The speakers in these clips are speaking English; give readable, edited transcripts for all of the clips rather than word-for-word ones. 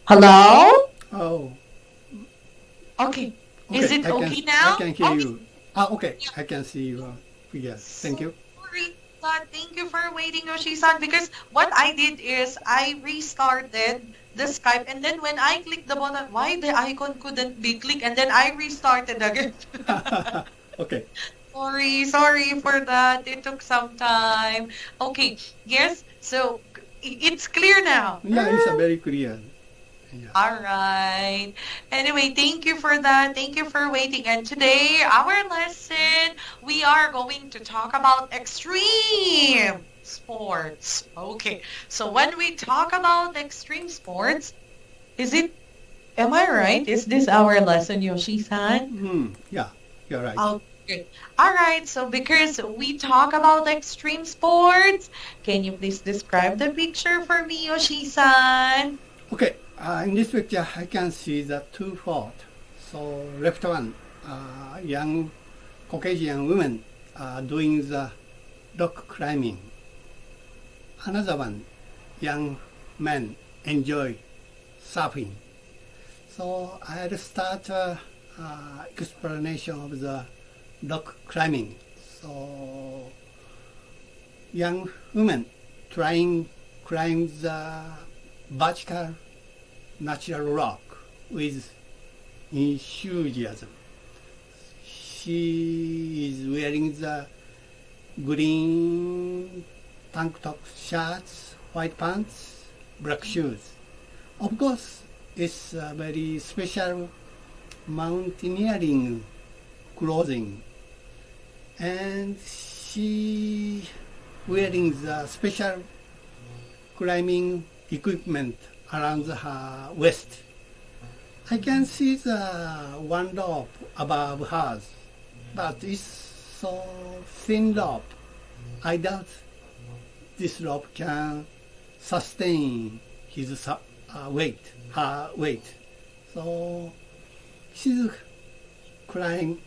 Hello? Oh, Okay. okay. Is it okay now? I can hear Okay. you. Okay. I can see your figure. Thank you. Sorry, thank you for waiting, Yoshi-san, because what I did is I restarted the Skype, and then when I clicked the button, why the icon couldn't be clicked, and then I restarted again. Okay. Sorry for that. It took some time. Okay, yes, so it's clear now. Yeah, it's very clear. Yeah. All right. Anyway, thank you for that. Thank you for waiting. And today, our lesson, we are going to talk about extreme sports. Okay. So when we talk about extreme sports, am I right? Is this our lesson, Yoshi-san? Yeah, you're right. Okay. All right. So because we talk about extreme sports, can you please describe the picture for me, Yoshi-san? Okay. In this picture, I can see the two photos. So left one, young Caucasian women doing the rock climbing. Another one, young men enjoy surfing. So I'll start explanation of the rock climbing. So young women trying climb the vertical natural rock with enthusiasm. She is wearing the green tank top shirts, white pants, black shoes. Of course, it's a very special mountaineering clothing. And she wearing the special climbing equipment around her waist. I can see the one rope above hers, but it's so thin rope. I doubt this rope can sustain his weight, her weight. So she's climb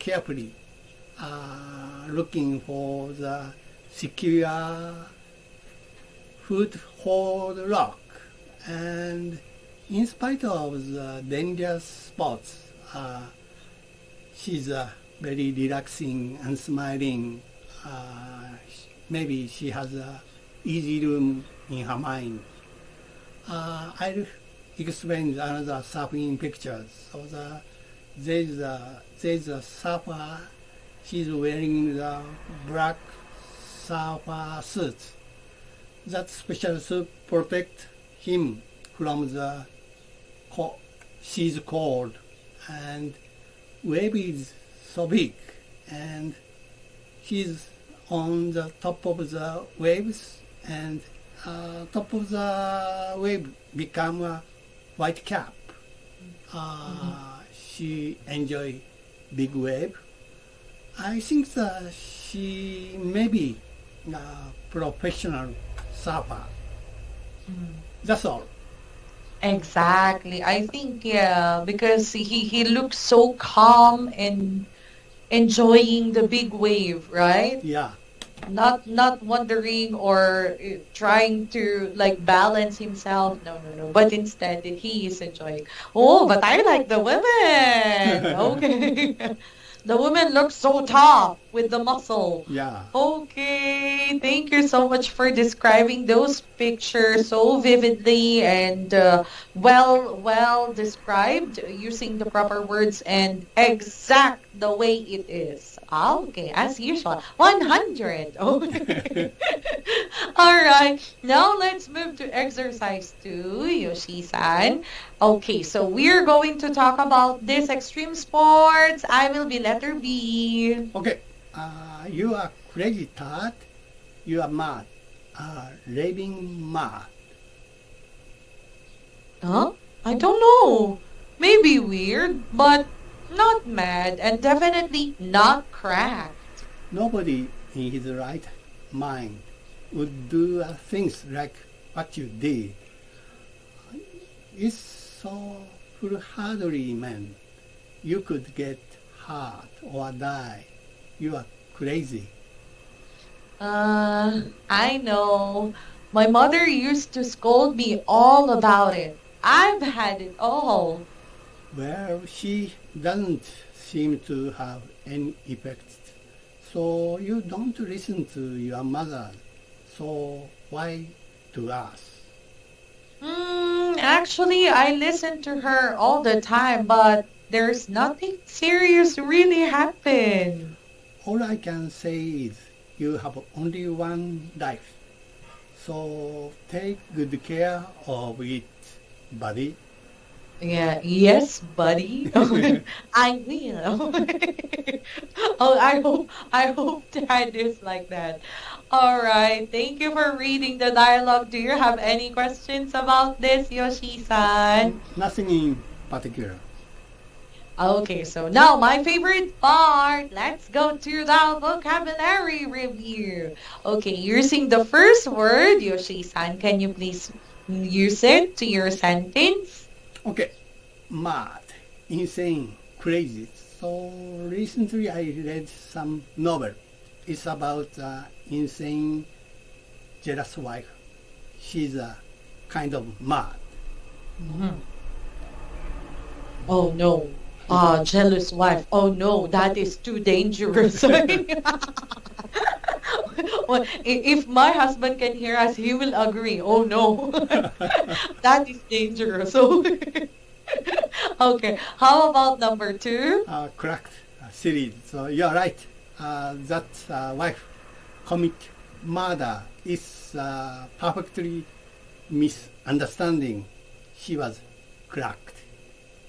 carefully, looking for the secure foothold rock. And in spite of the dangerous spots, she's very relaxing and smiling. Maybe she has a easy room in her mind. I'll explain another surfing pictures. So there's a surfer. She's wearing the black surfer suit. That special suit protect him from the sea's cold, and wave is so big, and he's on the top of the waves, and top of the wave become a white cap. She enjoy big wave. I think that she may be a professional surfer. That's all. Exactly. I think, yeah, because he looks so calm and enjoying the big wave, right? Yeah. Not wondering or trying to like balance himself. No. But instead, he is enjoying. Oh, but I like the women. Okay. The woman looks so tough with the muscle. Yeah. Okay, thank you so much for describing those pictures so vividly and well described using the proper words and exact the way it is. Okay, as usual, 100. Okay. All right, now let's move to exercise 2, Yoshi-san. Okay, so we're going to talk about this extreme sports. I will be letter B. Okay. You are crazy thought. You are mad. Raving mad. Huh? I don't know. Maybe weird, but not mad and definitely not cracked. Nobody in his right mind would do things like what you did. It's so foolhardy, man. You could get hurt or die. You are crazy. I know. My mother used to scold me all about it. I've had it all. Well, she doesn't seem to have any effect. So you don't listen to your mother. So why to us? Actually, I listen to her all the time, but there's nothing serious really happen. All I can say is you have only one life. So take good care of it, buddy. Yeah, yes, buddy. I will. Oh, I hope Dad is like that. All right. Thank you for reading the dialogue. Do you have any questions about this, Yoshi-san? Nothing in particular. Okay, so now my favorite part. Let's go to the vocabulary review. Okay, using the first word, Yoshi-san, can you please use it to your sentence? Okay, mad, insane, crazy. So recently I read some novel. It's about an insane, jealous wife. She's a kind of mad. Oh no. Jealous wife. Oh no, that is too dangerous. Well, if my husband can hear us, he will agree. Oh no, that is dangerous. So, okay, how about number two? Correct, silly. So you're right. That wife commit murder is perfectly misunderstanding. She was cracked.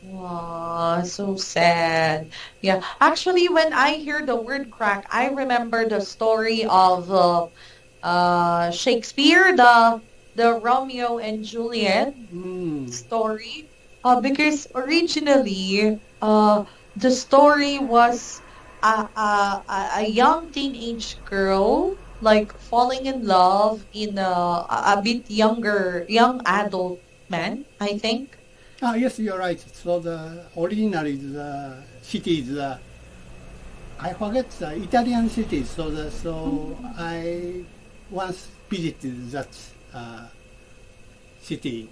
Wow, so sad. Yeah, actually, when I hear the word crack, I remember the story of Shakespeare, the Romeo and Juliet story. Because originally, the story was a young teenage girl like falling in love in a bit young adult man, I think. Yes, you're right. So the original is city is I forget the Italian city. So I once visited that city,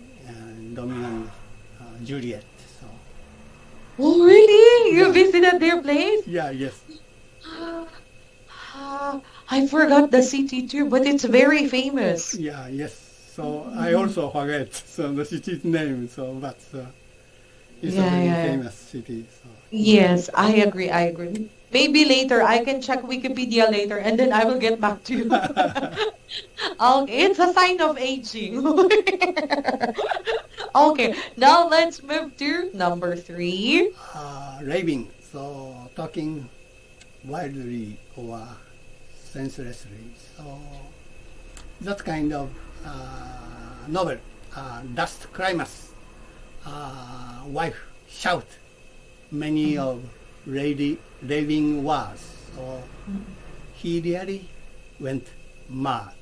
Romeo and Juliet. So Oh, really? You visited their place? yeah, yes, I forgot the city too, but it's very famous. yeah, yes. So I also forget so the city's name. So but it's a Yeah, very yeah. famous city. So Yes, I agree. I agree. Maybe later I can check Wikipedia later and then I will get back to you. Okay, it's a sign of aging. Okay, now let's move to number three. raving. So talking wildly or senselessly. So that kind of novel. Last climax. Wife shout many of raving words. So he really went mad.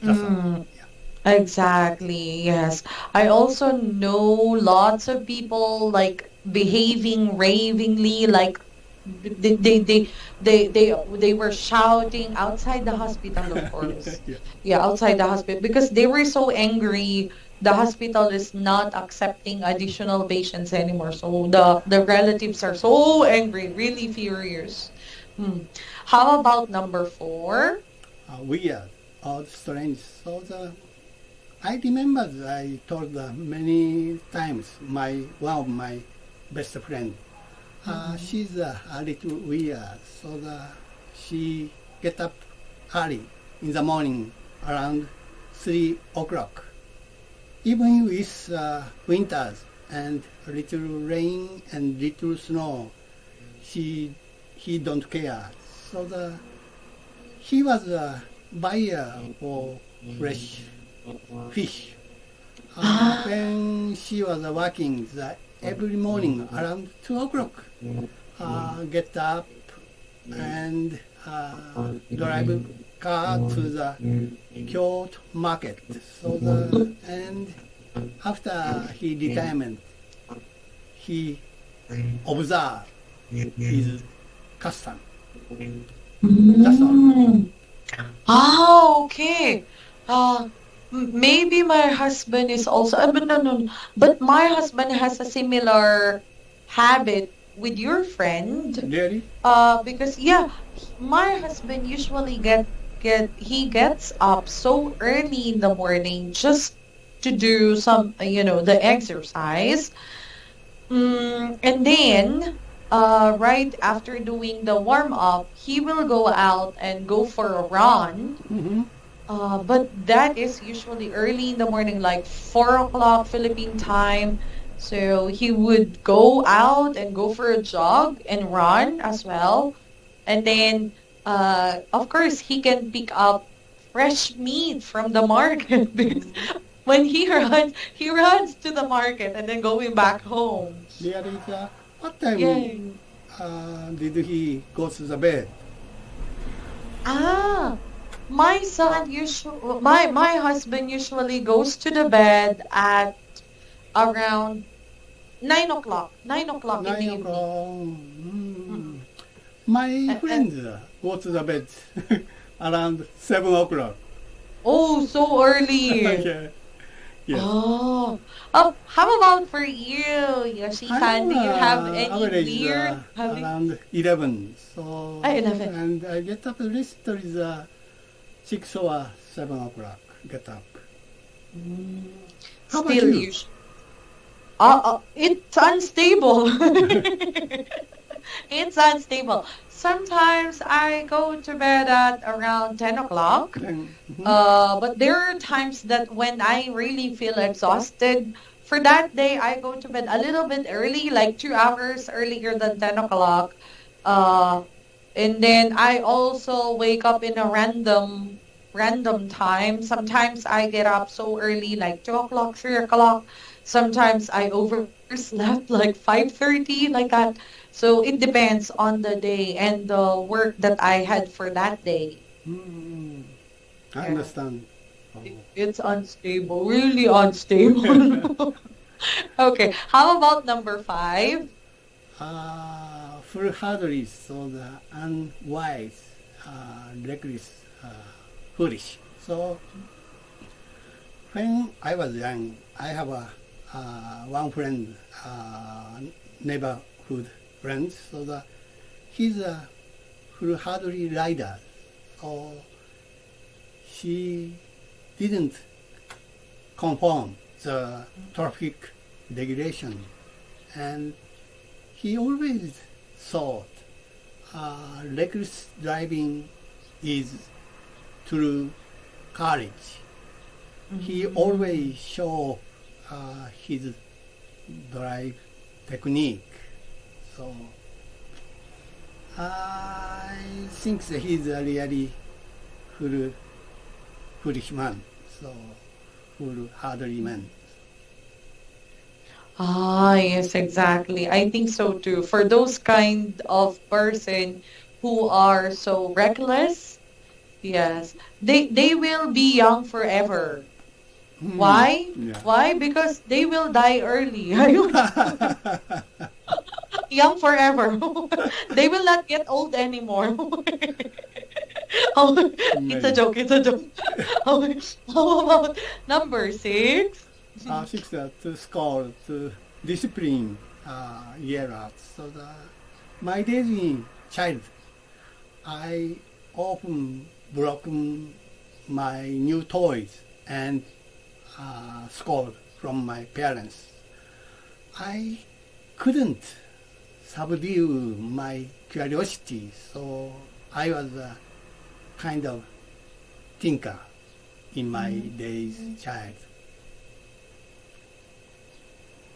That's all. Yeah. Exactly, yes. I also know lots of people like behaving ravingly, like they they they they were shouting outside the hospital, of course. Yeah. Yeah, outside the hospital because they were so angry. The hospital is not accepting additional patients anymore. So the relatives are so angry, really furious. How about number four? Weird or strange. So I remember that I told many times one of my best friend. She's a little weird, so she get up early in the morning around 3 o'clock. Even with winters and little rain and little snow, he don't care. So he was a buyer for fresh fish. When she was working every morning around 2 o'clock, get up and drive car to the Kyoto market. So and after he retirement, he observed his custom. That's all. Oh, okay. Uh, Maybe my husband is also, but no, no, no. But my husband has a similar habit with your friend. Really? Because yeah, my husband usually he gets up so early in the morning just to do some, the exercise. And then, right after doing the warm up, he will go out and go for a run. Mm-hmm. But that is usually early in the morning, like 4 o'clock Philippine time. So he would go out and go for a jog and run as well. And then, of course, he can pick up fresh meat from the market because when he runs to the market and then going back home. Really? What time Yeah. did he go to the bed? Ah, my husband usually goes to the bed at around 9 o'clock. 9 o'clock in the 9 evening. o'clock. Mm. My friends go to the bed around 7 o'clock. Oh, so early. Yeah. Yes. Oh. How about for you, Yoshi-san? Do you have any average weird habit? around 11. So 11. and I get up literally 6 or 7 o'clock. Get up. Mm, How about Still, you? it's unstable. It's unstable. Sometimes I go to bed at around 10 o'clock. Then, But there are times that when I really feel exhausted, for that day, I go to bed a little bit early, like 2 hours earlier than 10 o'clock. Uh, and then I also wake up in a random time. Sometimes I get up so early, like 2 o'clock, 3 o'clock. Sometimes I overslept like 5:30, like that. So it depends on the day and the work that I had for that day. I Yeah. understand. Oh. It's unstable, really unstable. Okay, how about number 5? Foolhardy, so the unwise, reckless, foolish. So when I was young, I have one friend, neighborhood friend. So he's a foolhardy rider. So she didn't conform the traffic regulation, and he always thought reckless driving is true courage. He always show his drive technique. So I think that he's a really foolish man. So foolhardy man. Ah, yes, exactly. I think so too. For those kind of person who are so reckless, yes, they will be young forever. Why? Yeah. Why? Because they will die early. Young forever. They will not get old anymore. Oh, it's a Maybe. joke. It's a joke. How about number 6? Six to score to discipline year so my days in child, I often broken my new toys and scored from my parents. I couldn't subdue my curiosity, so I was a kind of thinker in my days child.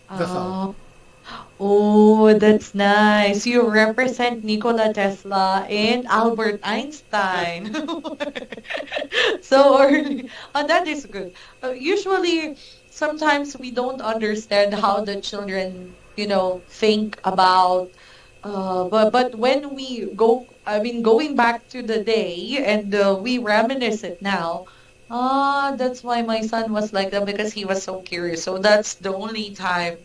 That's all. Oh, that's nice. You represent Nikola Tesla and Albert Einstein. So early. That is good. Usually, sometimes we don't understand how the children, think about. But when we go, I mean, going back to the day and we reminisce it now. That's why my son was like that because he was so curious. So that's the only time,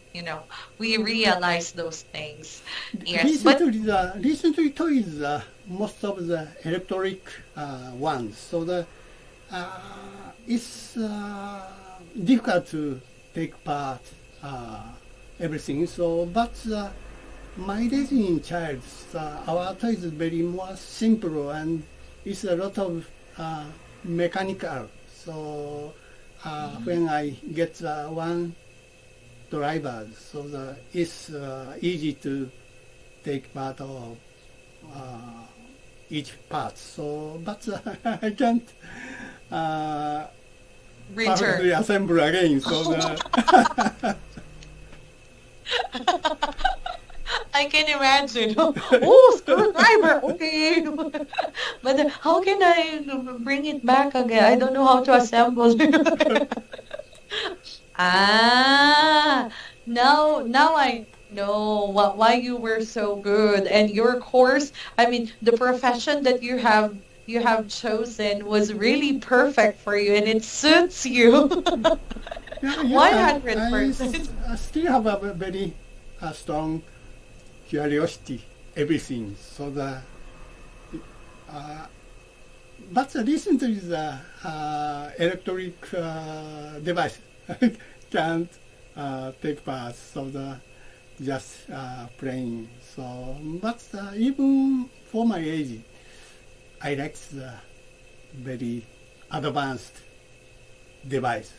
we realize those things. Yes, but Recently toys most of the electric ones. So uh, it's difficult to take part everything. So, but my raising child, our toy is very more simple and it's a lot of mechanical. So when I get one driver, so it's easy to take part of each part. So, but I can't perfectly Return. assemble again. So the I can imagine. Oh, screwdriver. Okay. But how can I bring it back again? I don't know how to assemble. Ah, now I know why you were so good. And your course, I mean, the profession that you have chosen was really perfect for you and it suits you. yeah, yeah, I 100%. still have a very strong curiosity, everything. So uh, but recently the electric device can't take part, so just playing. So, but even for my age, I like the very advanced device,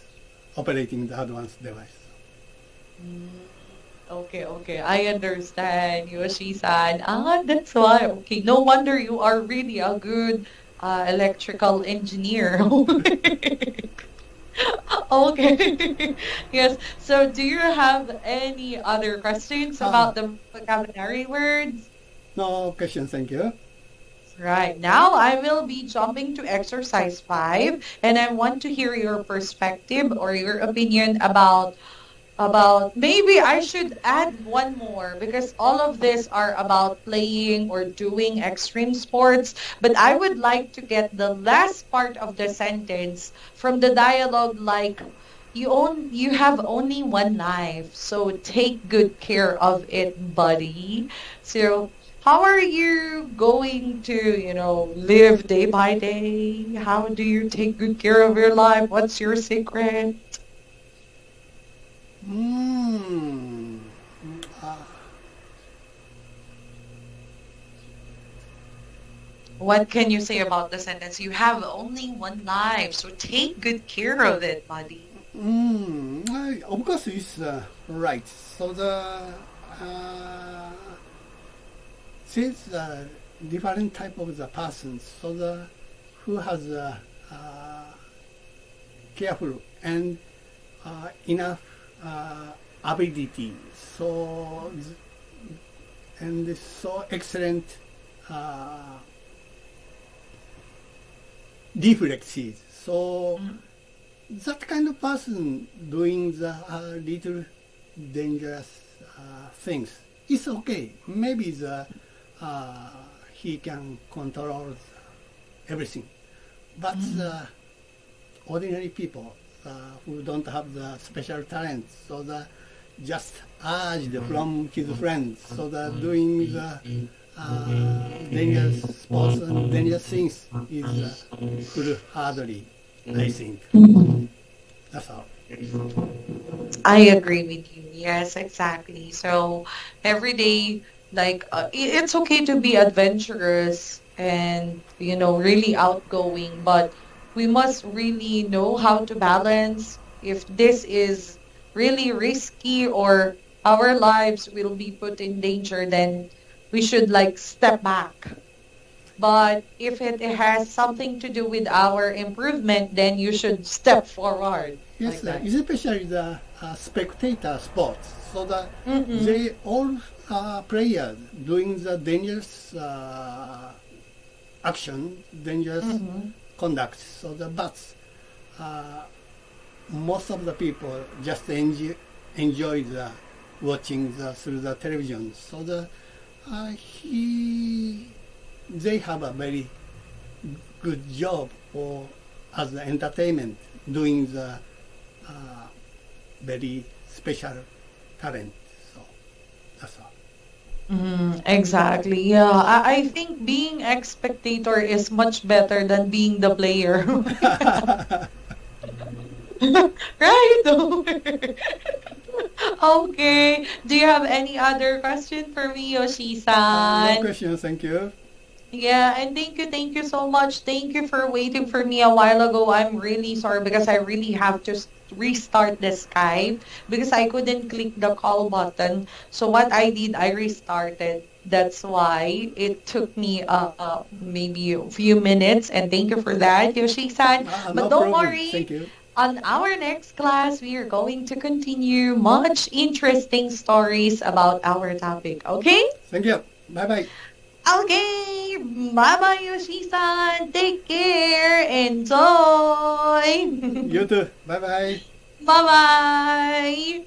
operating the advanced device. Okay, okay. I understand, Yoshi-san. Ah, that's why. Okay, no wonder you are really a good electrical engineer. Okay. Yes. So, do you have any other questions Ah, about the vocabulary words? no question, thank you. Right. Now, I will be jumping to exercise 5, and I want to hear your perspective or your opinion about maybe I should add one more because all of these are about playing or doing extreme sports. But I would like to get the last part of the sentence from the dialogue like you have only one life, so take good care of it, buddy. So how are you going to live day by day? How do you take good care of your life? What's your secret? Mm. Uh, What can you say about the sentence? You have only one life, so take good care of it, buddy. of course, it's right. So uh, since different type of the persons, so who has careful and enough ability, so and so excellent uh, reflexes. So Mm. that kind of person doing the little dangerous things is okay. Maybe uh, he can control everything, but Mm. the ordinary people who don't have the special talent, so just urged from his friends, so doing the dangerous sports and dangerous things is foolhardy, I think. That's all. I agree with you. Yes, exactly. So every day, like, it's okay to be adventurous and, really outgoing, but we must really know how to balance if this is really risky or our lives will be put in danger, then we should like step back. But if it has something to do with our improvement, then you should step forward like Yes, that. especially the spectator sports. So Mm-mm. they all players doing the dangerous action, dangerous Mm-hmm. conduct. So but uh, most of the people just enjoy the watching through the television. So he they have a very good job for as the entertainment doing the uh, very special talent. So that's all. Exactly. Yeah. I think being a spectator is much better than being the player. Right? Okay. Do you have any other question for me, No Yoshi-san? question, thank you. Yeah, and thank you so much. Thank you for waiting for me a while ago. I'm really sorry because I really have to restart the Skype because I couldn't click the call button. So what I did, I restarted. That's why it took me maybe a few minutes. And thank you for that, Yoshi-san. But No don't problem, worry. thank you. On our next class, we are going to continue much interesting stories about our topic. Okay? Thank you. Bye bye. Okay, bye-bye, Yoshi-san. Take care. Enjoy. You too. Bye bye. Bye-bye.